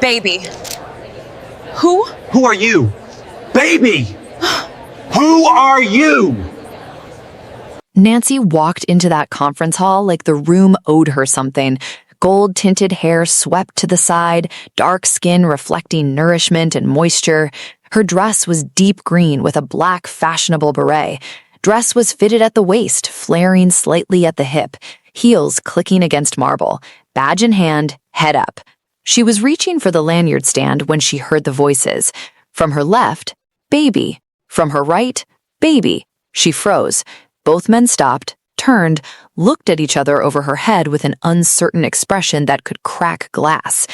Baby. Who? Who are you? Baby! Who are you? Nancy walked into that conference hall like the room owed her something. Gold-tinted hair swept to the side, dark skin reflecting nourishment and moisture. Her dress was deep green with a black fashionable beret. Dress was fitted at the waist, flaring slightly at the hip, heels clicking against marble, badge in hand, head up. She was reaching for the lanyard stand when she heard the voices. From her left, baby. From her right, baby. She froze. Both men stopped, turned, looked at each other over her head with an uncertain expression that could crack glass.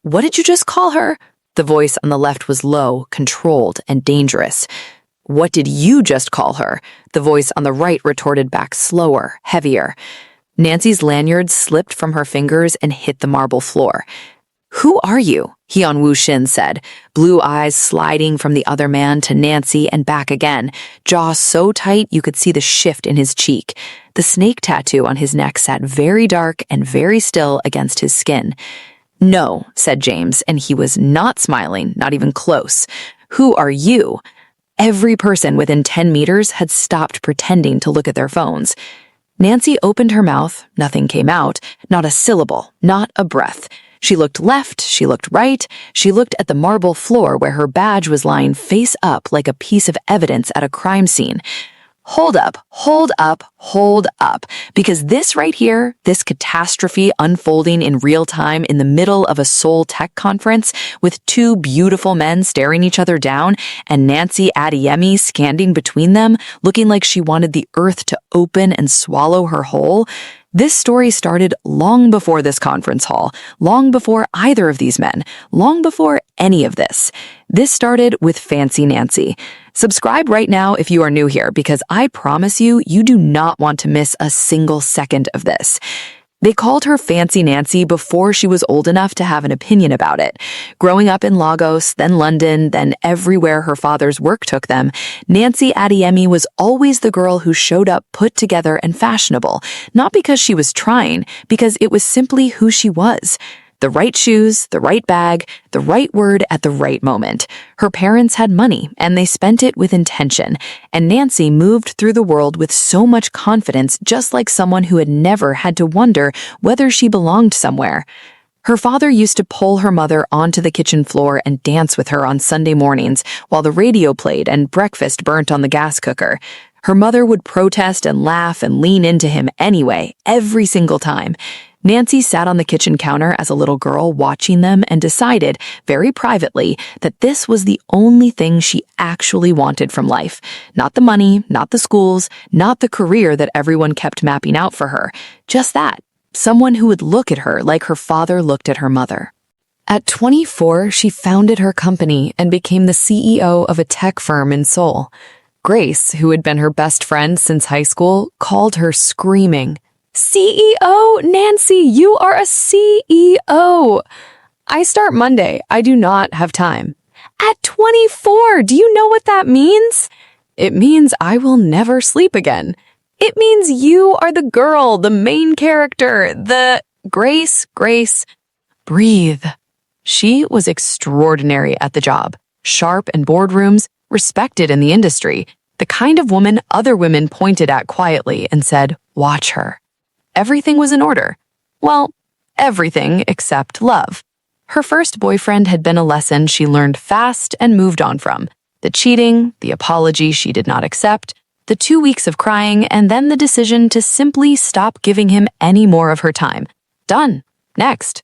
What did you just call her? The voice on the left was low, controlled, and dangerous. What did you just call her? The voice on the right retorted back slower, heavier. Nancy's lanyard slipped from her fingers and hit the marble floor. Who are you? Hyun Woo-shin said, blue eyes sliding from the other man to Nancy and back again, jaw so tight you could see the shift in his cheek. The snake tattoo on his neck sat very dark and very still against his skin. No, said James, and he was not smiling, not even close. Who are you? Every person within 10 meters had stopped pretending to look at their phones. Nancy opened her mouth, nothing came out, not a syllable, not a breath. She looked left, she looked right, she looked at the marble floor where her badge was lying face up like a piece of evidence at a crime scene. Hold up, hold up, hold up, because this right here, this catastrophe unfolding in real time in the middle of a Seoul tech conference with two beautiful men staring each other down and Nancy Adeyemi standing between them, looking like she wanted the earth to open and swallow her whole. This story started long before this conference hall, long before either of these men, long before any of this. This started with Fancy Nancy. Subscribe right now if you are new here, because I promise you, you do not want to miss a single second of this. They called her Fancy Nancy before she was old enough to have an opinion about it. Growing up in Lagos, then London, then everywhere her father's work took them, Nancy Adeyemi was always the girl who showed up put together and fashionable, not because she was trying, because it was simply who she was. The right shoes, the right bag, the right word at the right moment. Her parents had money, and they spent it with intention, and Nancy moved through the world with so much confidence, just like someone who had never had to wonder whether she belonged somewhere. Her father used to pull her mother onto the kitchen floor and dance with her on Sunday mornings while the radio played and breakfast burnt on the gas cooker. Her mother would protest and laugh and lean into him anyway, every single time. Nancy sat on the kitchen counter as a little girl watching them and decided, very privately, that this was the only thing she actually wanted from life. Not the money, not the schools, not the career that everyone kept mapping out for her. Just that. Someone who would look at her like her father looked at her mother. At 24, she founded her company and became the CEO of a tech firm in Seoul. Grace, who had been her best friend since high school, called her screaming, CEO, Nancy, you are a CEO. I start Monday. I do not have time. At 24, do you know what that means? It means I will never sleep again. It means you are the girl, the main character, the Grace, breathe. She was extraordinary at the job, sharp in boardrooms, respected in the industry, the kind of woman other women pointed at quietly and said, watch her. Everything was in order. Well, everything except love. Her first boyfriend had been a lesson she learned fast and moved on from. The cheating, the apology she did not accept, the 2 weeks of crying, and then the decision to simply stop giving him any more of her time. Done. Next.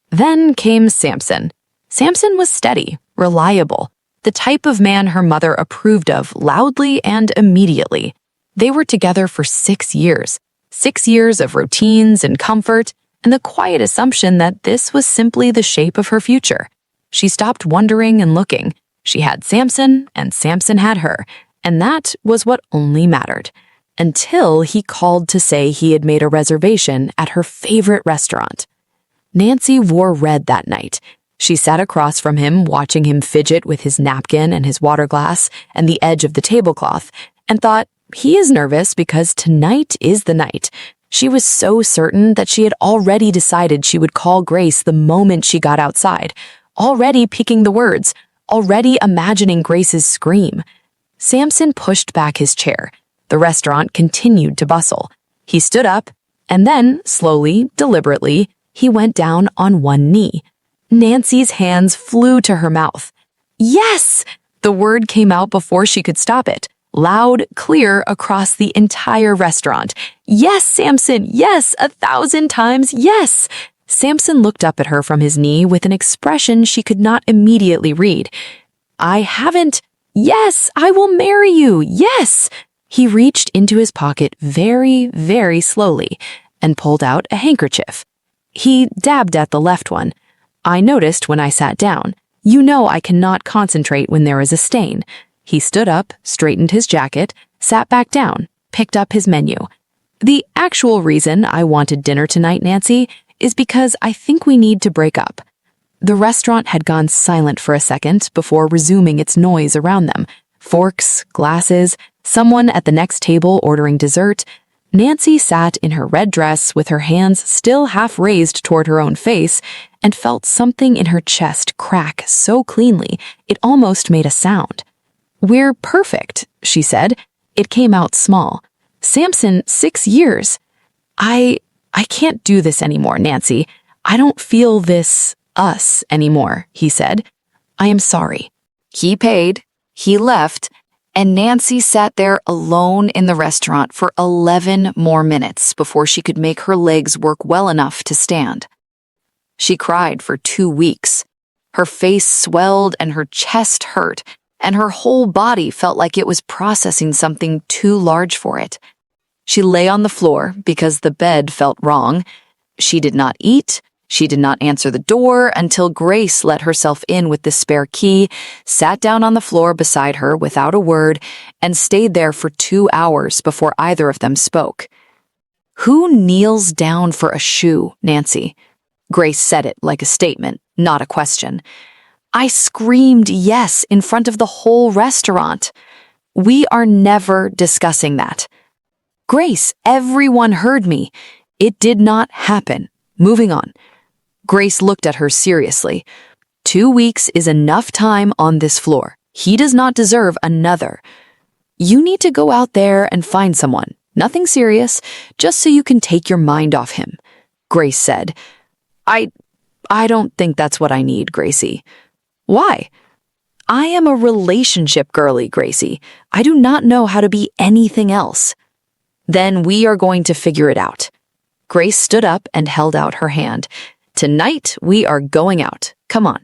Then came Samson. Samson was steady, reliable, the type of man her mother approved of loudly and immediately. They were together for 6 years. 6 years of routines and comfort, and the quiet assumption that this was simply the shape of her future. She stopped wondering and looking. She had Samson, and Samson had her, and that was what only mattered. Until he called to say he had made a reservation at her favorite restaurant. Nancy wore red that night. She sat across from him, watching him fidget with his napkin and his water glass and the edge of the tablecloth, and thought, he is nervous because tonight is the night. She was so certain that she had already decided she would call Grace the moment she got outside, already picking the words, already imagining Grace's scream. Samson pushed back his chair. The restaurant continued to bustle. He stood up, and then, slowly, deliberately, he went down on one knee. Nancy's hands flew to her mouth. Yes! The word came out before she could stop it. Loud, clear across the entire restaurant. Yes, Samson, yes, 1,000 times, yes! Samson looked up at her from his knee with an expression she could not immediately read. I haven't. Yes, I will marry you, yes! He reached into his pocket very, very slowly and pulled out a handkerchief. He dabbed at the left one. I noticed when I sat down. You know I cannot concentrate when there is a stain. He stood up, straightened his jacket, sat back down, picked up his menu. The actual reason I wanted dinner tonight, Nancy, is because I think we need to break up. The restaurant had gone silent for a second before resuming its noise around them. Forks, glasses, someone at the next table ordering dessert. Nancy sat in her red dress with her hands still half raised toward her own face and felt something in her chest crack so cleanly it almost made a sound. We're perfect, she said. It came out small. Samson, 6 years. I can't do this anymore, Nancy. I don't feel this us anymore, he said. I am sorry. He paid, he left, and Nancy sat there alone in the restaurant for 11 more minutes before she could make her legs work well enough to stand. She cried for 2 weeks. Her face swelled and her chest hurt, and her whole body felt like it was processing something too large for it. She lay on the floor because the bed felt wrong. She did not eat. She did not answer the door until Grace let herself in with the spare key, sat down on the floor beside her without a word, and stayed there for 2 hours before either of them spoke. Who kneels down for a shoe, Nancy? Grace said it like a statement, not a question. I screamed yes in front of the whole restaurant. We are never discussing that. Grace, everyone heard me. It did not happen. Moving on. Grace looked at her seriously. 2 weeks is enough time on this floor. He does not deserve another. You need to go out there and find someone. Nothing serious, just so you can take your mind off him. Grace said, I don't think that's what I need, Gracie. Why? I am a relationship girly, Gracie. I do not know how to be anything else. Then we are going to figure it out. Grace stood up and held out her hand. Tonight, we are going out. Come on.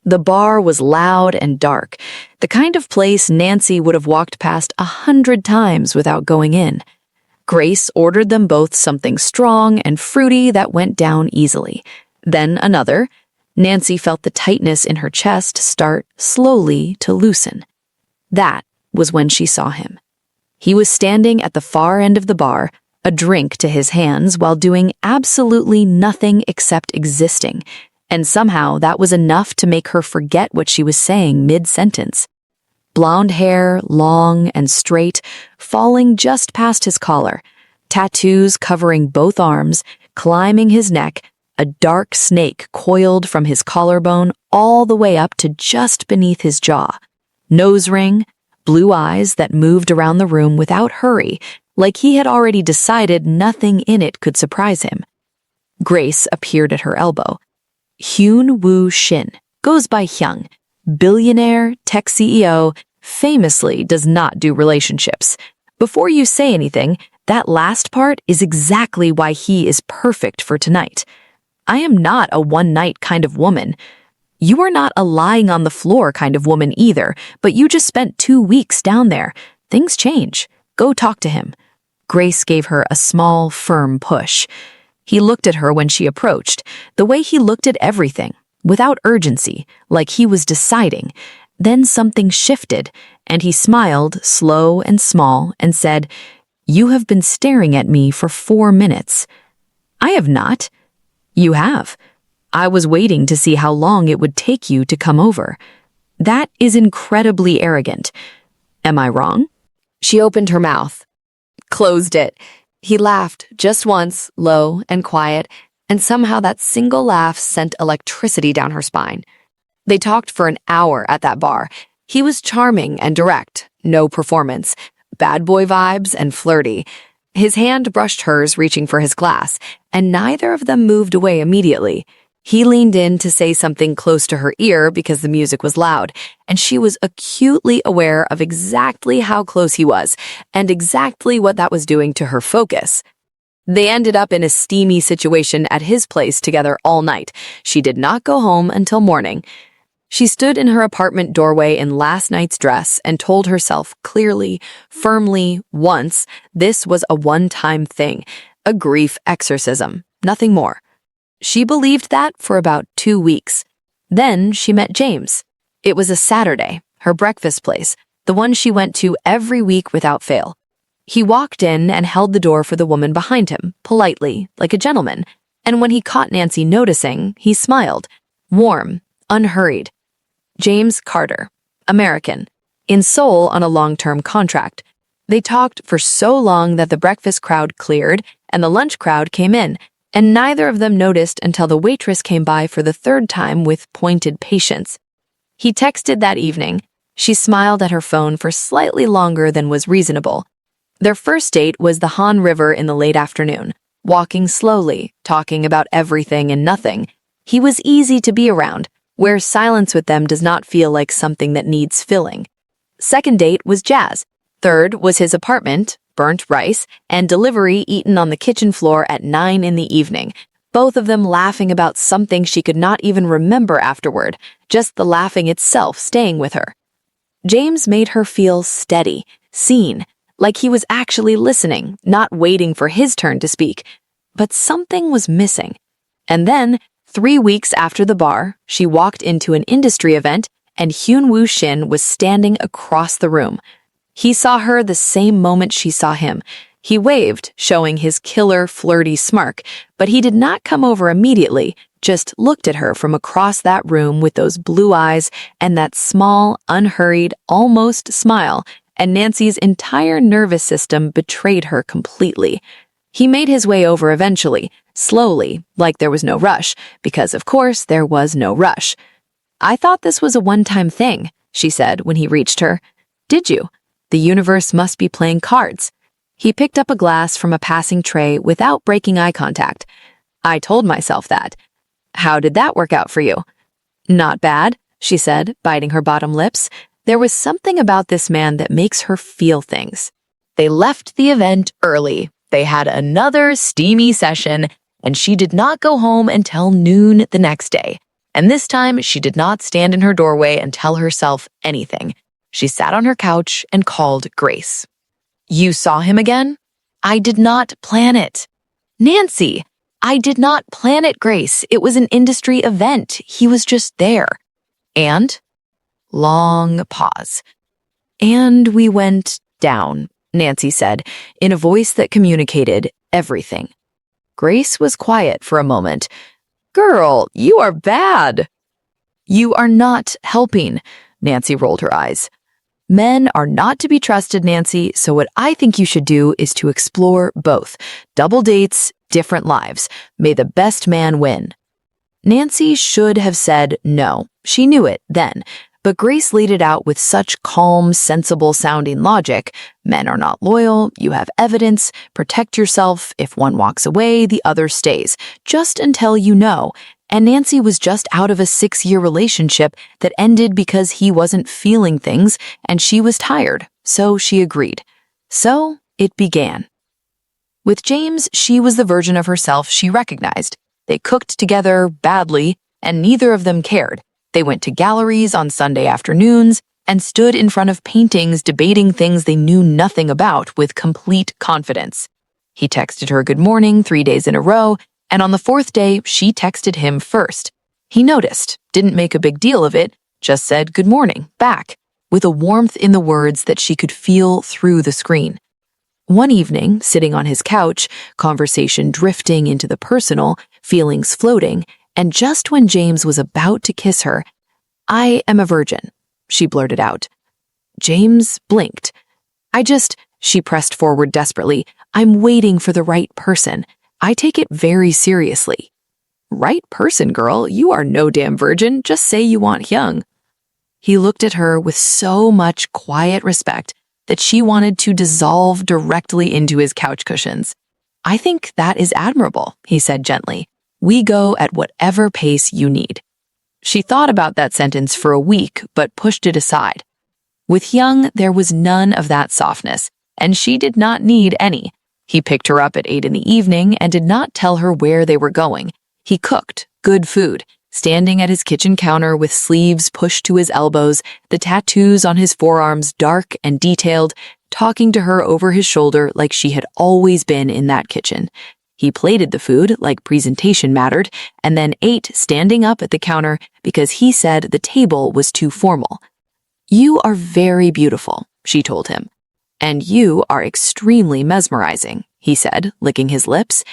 The bar was loud and dark, the kind of place Nancy would have walked past 100 times without going in. Grace ordered them both something strong and fruity that went down easily. Then another. Nancy felt the tightness in her chest start slowly to loosen. That was when she saw him. He was standing at the far end of the bar, a drink to his hands while doing absolutely nothing except existing, and somehow that was enough to make her forget what she was saying mid-sentence. Blonde hair, long and straight, falling just past his collar, tattoos covering both arms, climbing his neck, a dark snake coiled from his collarbone all the way up to just beneath his jaw. Nose ring, blue eyes that moved around the room without hurry, like he had already decided nothing in it could surprise him. Grace appeared at her elbow. Hyun Woo Shin, goes by Hyung, billionaire, tech CEO, famously does not do relationships. Before you say anything, that last part is exactly why he is perfect for tonight. I am not a one-night kind of woman. You are not a lying on the floor kind of woman either, but you just spent 2 weeks down there. Things change. Go talk to him. Grace gave her a small, firm push. He looked at her when she approached, the way he looked at everything, without urgency, like he was deciding. Then something shifted, and he smiled, slow and small, and said, "You have been staring at me for 4 minutes." "I have not." "You have. I was waiting to see how long it would take you to come over. That is incredibly arrogant. Am I wrong?" She opened her mouth, closed it. He laughed just once, low and quiet, and somehow that single laugh sent electricity down her spine. They talked for an hour at that bar. He was charming and direct, no performance, bad boy vibes and flirty. His hand brushed hers, reaching for his glass, and neither of them moved away immediately. He leaned in to say something close to her ear because the music was loud, and she was acutely aware of exactly how close he was and exactly what that was doing to her focus. They ended up in a steamy situation at his place together all night. She did not go home until morning. She stood in her apartment doorway in last night's dress and told herself clearly, firmly, once, this was a one-time thing, a grief exorcism, nothing more. She believed that for about 2 weeks. Then she met James. It was a Saturday, her breakfast place, the one she went to every week without fail. He walked in and held the door for the woman behind him, politely, like a gentleman, and when he caught Nancy noticing, he smiled, warm, unhurried. James Carter, American, in Seoul on a long-term contract. They talked for so long that the breakfast crowd cleared and the lunch crowd came in, and neither of them noticed until the waitress came by for the third time with pointed patience. He texted that evening. She smiled at her phone for slightly longer than was reasonable. Their first date was the Han River in the late afternoon, walking slowly, talking about everything and nothing. He was easy to be around, where silence with them does not feel like something that needs filling. Second date was jazz. Third was his apartment, burnt rice, and delivery eaten on the kitchen floor at 9 in the evening, both of them laughing about something she could not even remember afterward, just the laughing itself staying with her. James made her feel steady, seen, like he was actually listening, not waiting for his turn to speak. But something was missing. And then, 3 weeks after the bar, she walked into an industry event and Hyun Woo Shin was standing across the room. He saw her the same moment she saw him. He waved, showing his killer, flirty smirk, but he did not come over immediately, just looked at her from across that room with those blue eyes and that small, unhurried, almost smile, and Nancy's entire nervous system betrayed her completely. He made his way over eventually, slowly, like there was no rush, because of course there was no rush. "I thought this was a one-time thing," she said when he reached her. "Did you? The universe must be playing cards." He picked up a glass from a passing tray without breaking eye contact. "I told myself that." "How did that work out for you?" "Not bad," she said, biting her bottom lips. There was something about this man that makes her feel things. They left the event early. They had another steamy session, and she did not go home until noon the next day. And this time, she did not stand in her doorway and tell herself anything. She sat on her couch and called Grace. "You saw him again?" "I did not plan it." "Nancy, I did not plan it, Grace. It was an industry event. He was just there." "And?" Long pause. "And we went down," Nancy said, in a voice that communicated everything. Grace was quiet for a moment. "Girl, you are bad." "You are not helping," Nancy rolled her eyes. "Men are not to be trusted, Nancy, so what I think you should do is to explore both. Double dates, different lives. May the best man win." Nancy should have said no. She knew it then. But Grace laid it out with such calm, sensible-sounding logic. Men are not loyal, you have evidence, protect yourself. If one walks away, the other stays, just until you know. And Nancy was just out of a 6-year relationship that ended because he wasn't feeling things and she was tired, so she agreed. So it began. With James, she was the version of herself she recognized. They cooked together badly, and neither of them cared. They went to galleries on Sunday afternoons and stood in front of paintings debating things they knew nothing about with complete confidence. He texted her good morning 3 days in a row, and on the 4th day, she texted him first. He noticed, didn't make a big deal of it, just said good morning back, with a warmth in the words that she could feel through the screen. One evening, sitting on his couch, conversation drifting into the personal, feelings floating, and just when James was about to kiss her, "I am a virgin," she blurted out. James blinked. She pressed forward desperately. I'm waiting for the right person. I take it very seriously. Right person, girl. You are no damn virgin. Just say you want Hyung. He looked at her with so much quiet respect that she wanted to dissolve directly into his couch cushions. I think that is admirable, he said gently. We go at whatever pace you need. She thought about that sentence for a week, but pushed it aside. With Hyung, there was none of that softness, and she did not need any. He picked her up at 8 in the evening and did not tell her where they were going. He cooked good food, standing at his kitchen counter with sleeves pushed to his elbows, the tattoos on his forearms dark and detailed, talking to her over his shoulder like she had always been in that kitchen. He plated the food like presentation mattered, and then ate standing up at the counter because he said the table was too formal. You are very beautiful, she told him. And you are extremely mesmerizing, he said, licking his lips.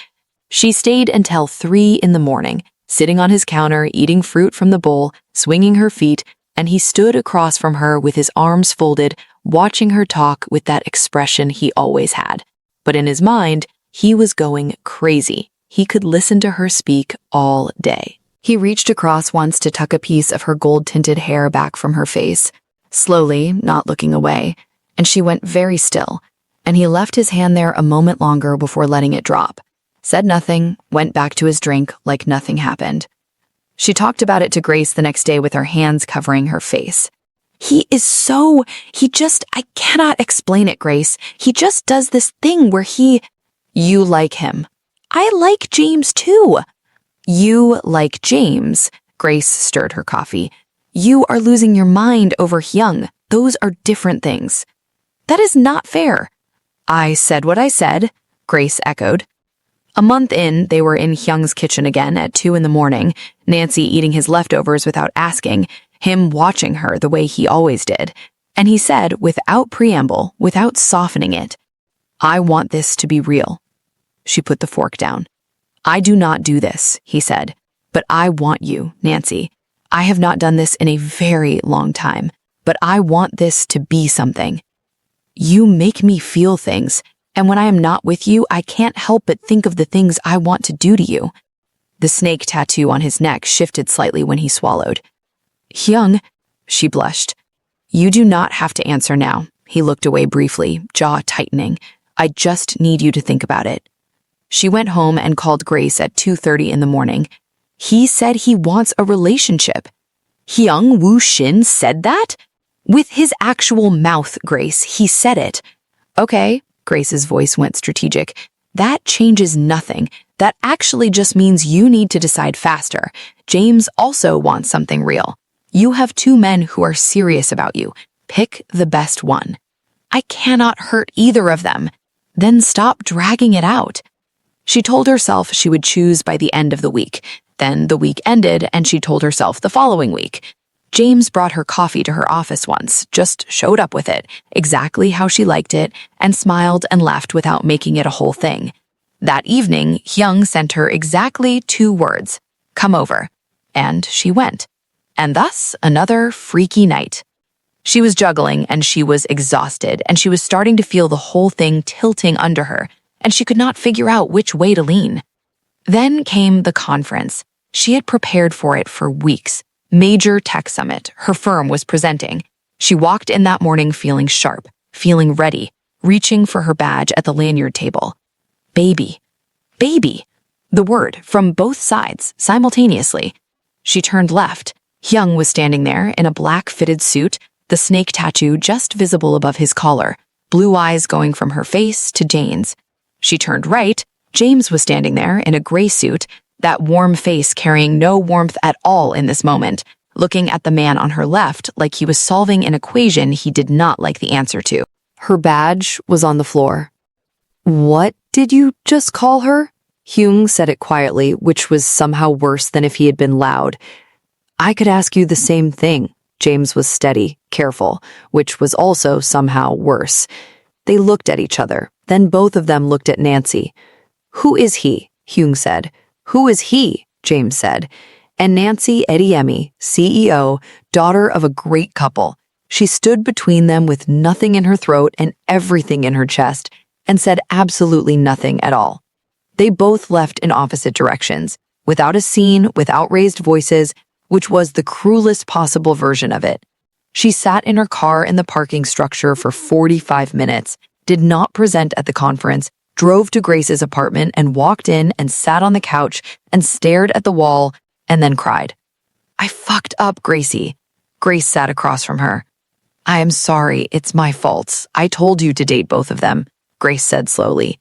She stayed until 3 in the morning, sitting on his counter, eating fruit from the bowl, swinging her feet, and he stood across from her with his arms folded, watching her talk with that expression he always had. But in his mind, he was going crazy. He could listen to her speak all day. He reached across once to tuck a piece of her gold-tinted hair back from her face, slowly, not looking away, and she went very still, and he left his hand there a moment longer before letting it drop. Said nothing, went back to his drink like nothing happened. She talked about it to Grace the next day with her hands covering her face. I cannot explain it, Grace. He just does this thing where You like him. I like James too. You like James, Grace stirred her coffee. You are losing your mind over Hyung. Those are different things. That is not fair. I said what I said, Grace echoed. A month in, they were in Hyung's kitchen again at 2 in the morning, Nancy eating his leftovers without asking, him watching her the way he always did. And he said, without preamble, without softening it, I want this to be real. She put the fork down. I do not do this, he said, but I want you, Nancy. I have not done this in a very long time, but I want this to be something. You make me feel things, and when I am not with you, I can't help but think of the things I want to do to you. The snake tattoo on his neck shifted slightly when he swallowed. Hyung, she blushed. You do not have to answer now. He looked away briefly, jaw tightening. I just need you to think about it. She went home and called Grace at 2:30 in the morning. He said he wants a relationship. Hyung Woo Shin said that? With his actual mouth, Grace, he said it. Okay, Grace's voice went strategic. That changes nothing. That actually just means you need to decide faster. James also wants something real. You have 2 men who are serious about you. Pick the best one. I cannot hurt either of them. Then stop dragging it out. She told herself she would choose by the end of the week. Then the week ended, and she told herself the following week. James brought her coffee to her office once, just showed up with it, exactly how she liked it, and smiled and left without making it a whole thing. That evening, Hyung sent her exactly 2 words, come over, and she went. And thus, another freaky night. She was juggling, and she was exhausted, and she was starting to feel the whole thing tilting under her, and she could not figure out which way to lean. Then came the conference. She had prepared for it for weeks. Major tech summit, her firm was presenting. She walked in that morning feeling sharp, feeling ready, reaching for her badge at the lanyard table. Baby. Baby. The word from both sides, simultaneously. She turned left. Hyung was standing there in a black fitted suit, the snake tattoo just visible above his collar, blue eyes going from her face to Jane's. She turned right. James was standing there in a gray suit, that warm face carrying no warmth at all in this moment, looking at the man on her left like he was solving an equation he did not like the answer to. Her badge was on the floor. What did you just call her? Hyung said it quietly, which was somehow worse than if he had been loud. I could ask you the same thing. James was steady, careful, which was also somehow worse. They looked at each other. Then both of them looked at Nancy. Who is he? Hyung said. Who is he? James said. And Nancy Ediemi, CEO, daughter of a great couple. She stood between them with nothing in her throat and everything in her chest, and said absolutely nothing at all. They both left in opposite directions, without a scene, without raised voices, which was the cruelest possible version of it. She sat in her car in the parking structure for 45 minutes, did not present at the conference, drove to Grace's apartment and walked in and sat on the couch and stared at the wall and then cried. "I fucked up, Gracie." Grace sat across from her. "I am sorry, it's my fault. I told you to date both of them," Grace said slowly.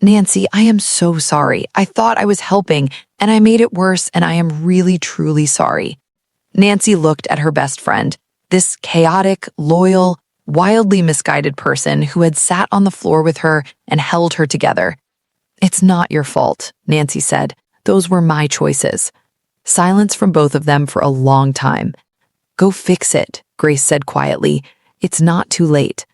"Nancy, I am so sorry. I thought I was helping, and I made it worse, and I am really, truly sorry." Nancy looked at her best friend, this chaotic, loyal, wildly misguided person who had sat on the floor with her and held her together. "It's not your fault," Nancy said. "Those were my choices." Silence from both of them for a long time. "Go fix it," Grace said quietly. "It's not too late."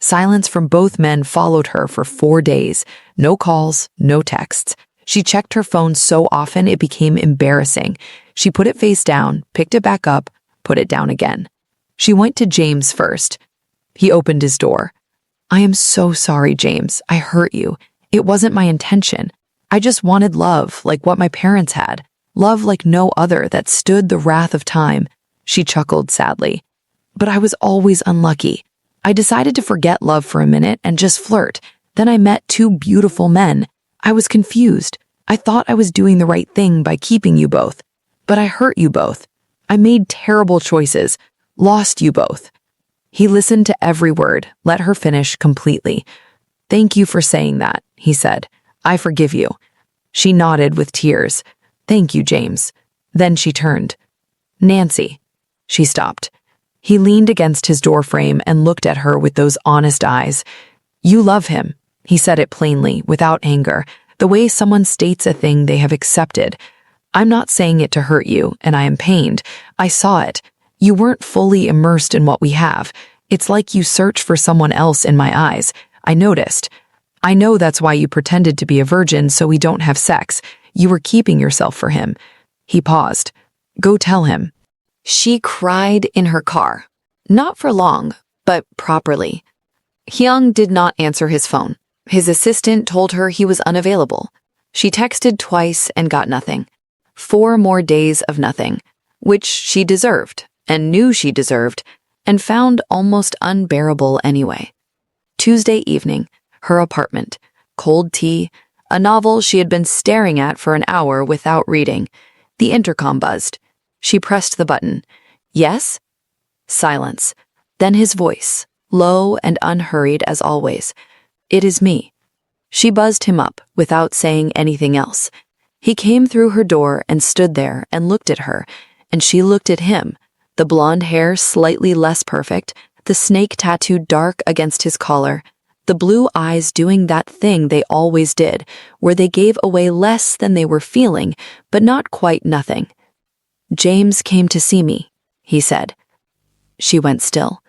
Silence from both men followed her for 4 days. No calls, no texts. She checked her phone so often it became embarrassing. She put it face down, picked it back up, put it down again. She went to James first. He opened his door. "I am so sorry, James. I hurt you. It wasn't my intention. I just wanted love, like what my parents had. Love like no other that stood the wrath of time." She chuckled sadly. "But I was always unlucky. I decided to forget love for a minute and just flirt. Then I met 2 beautiful men. I was confused. I thought I was doing the right thing by keeping you both. But I hurt you both. I made terrible choices. Lost you both." He listened to every word, let her finish completely. "Thank you for saying that," he said. "I forgive you." She nodded with tears. "Thank you, James." Then she turned. "Nancy." She stopped. He leaned against his doorframe and looked at her with those honest eyes. "You love him." He said it plainly, without anger, the way someone states a thing they have accepted. "I'm not saying it to hurt you, and I am pained. I saw it. You weren't fully immersed in what we have. It's like you search for someone else in my eyes. I noticed. I know that's why you pretended to be a virgin so we don't have sex. You were keeping yourself for him." He paused. "Go tell him." She cried in her car. Not for long, but properly. Hyung did not answer his phone. His assistant told her he was unavailable. She texted twice and got nothing. 4 more days of nothing, which she deserved and knew she deserved and found almost unbearable anyway. Tuesday evening, her apartment, cold tea, a novel she had been staring at for an hour without reading. The intercom buzzed. She pressed the button. "Yes?" Silence. Then his voice, low and unhurried as always. "It is me." She buzzed him up without saying anything else. He came through her door and stood there and looked at her, and she looked at him, the blonde hair slightly less perfect, the snake tattoo dark against his collar, the blue eyes doing that thing they always did, where they gave away less than they were feeling, but not quite nothing. "James came to see me," he said. She went still.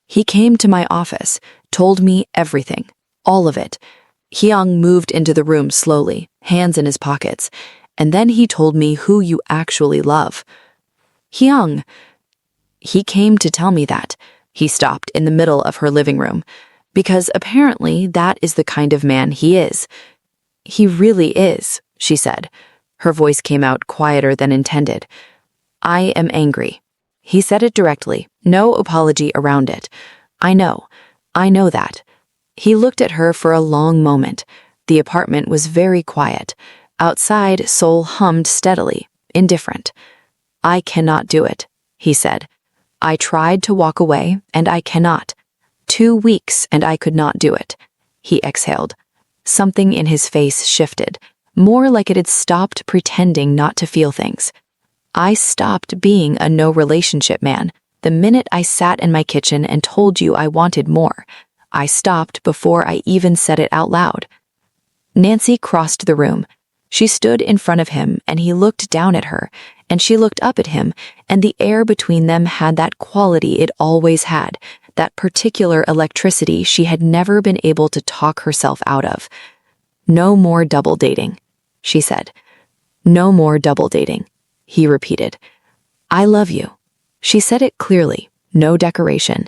"He came to my office, told me everything, all of it." Hyung moved into the room slowly, hands in his pockets, and then he told me who you actually love. "Hyung." "He came to tell me that." He stopped in the middle of her living room, because apparently that is the kind of man he is. "He really is," she said. Her voice came out quieter than intended. "I am angry." He said it directly, no apology around it. I know that." He looked at her for a long moment. The apartment was very quiet. Outside, Seoul hummed steadily, indifferent. "I cannot do it," he said. "I tried to walk away, and I cannot. 2 weeks, and I could not do it." He exhaled. Something in his face shifted, more like it had stopped pretending not to feel things. "I stopped being a no-relationship man the minute I sat in my kitchen and told you I wanted more. I stopped before I even said it out loud." Nancy crossed the room. She stood in front of him, and he looked down at her, and she looked up at him, and the air between them had that quality it always had, that particular electricity she had never been able to talk herself out of. "No more double dating," she said. "No more double dating," he repeated. "I love you." She said it clearly, no decoration.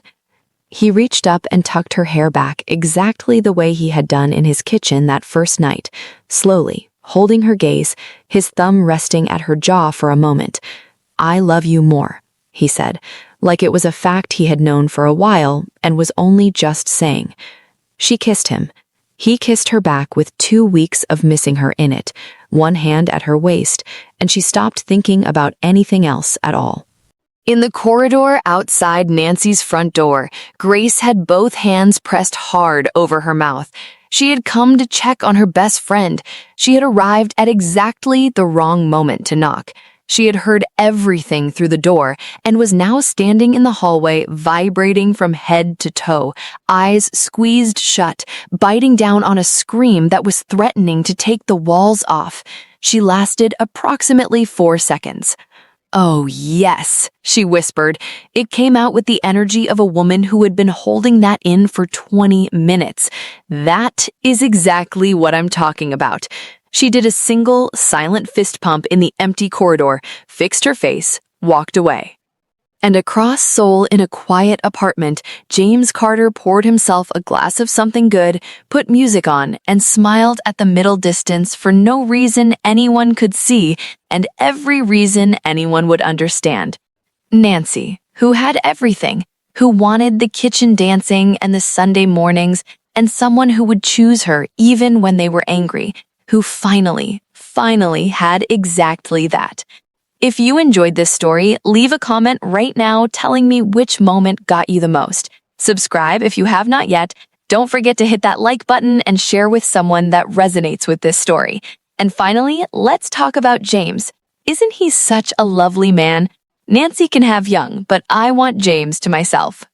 He reached up and tucked her hair back exactly the way he had done in his kitchen that first night, slowly, holding her gaze, his thumb resting at her jaw for a moment. "I love you more," he said, like it was a fact he had known for a while and was only just saying. She kissed him. He kissed her back with 2 weeks of missing her in it, one hand at her waist, and she stopped thinking about anything else at all. In the corridor outside Nancy's front door, Grace had both hands pressed hard over her mouth. She had come to check on her best friend. She had arrived at exactly the wrong moment to knock. She had heard everything through the door and was now standing in the hallway, vibrating from head to toe, eyes squeezed shut, biting down on a scream that was threatening to take the walls off. She lasted approximately 4 seconds. "Oh, yes," she whispered. It came out with the energy of a woman who had been holding that in for 20 minutes. "That is exactly what I'm talking about." She did a single, silent fist pump in the empty corridor, fixed her face, walked away. And across Seoul in a quiet apartment, James Carter poured himself a glass of something good, put music on, and smiled at the middle distance for no reason anyone could see and every reason anyone would understand. Nancy, who had everything, who wanted the kitchen dancing and the Sunday mornings, and someone who would choose her even when they were angry, who finally had exactly that. If you enjoyed this story, leave a comment right now telling me which moment got you the most. Subscribe if you have not yet. Don't forget to hit that like button and share with someone that resonates with this story. And finally, let's talk about James. Isn't he such a lovely man? Nancy can have Hyung, but I want James to myself.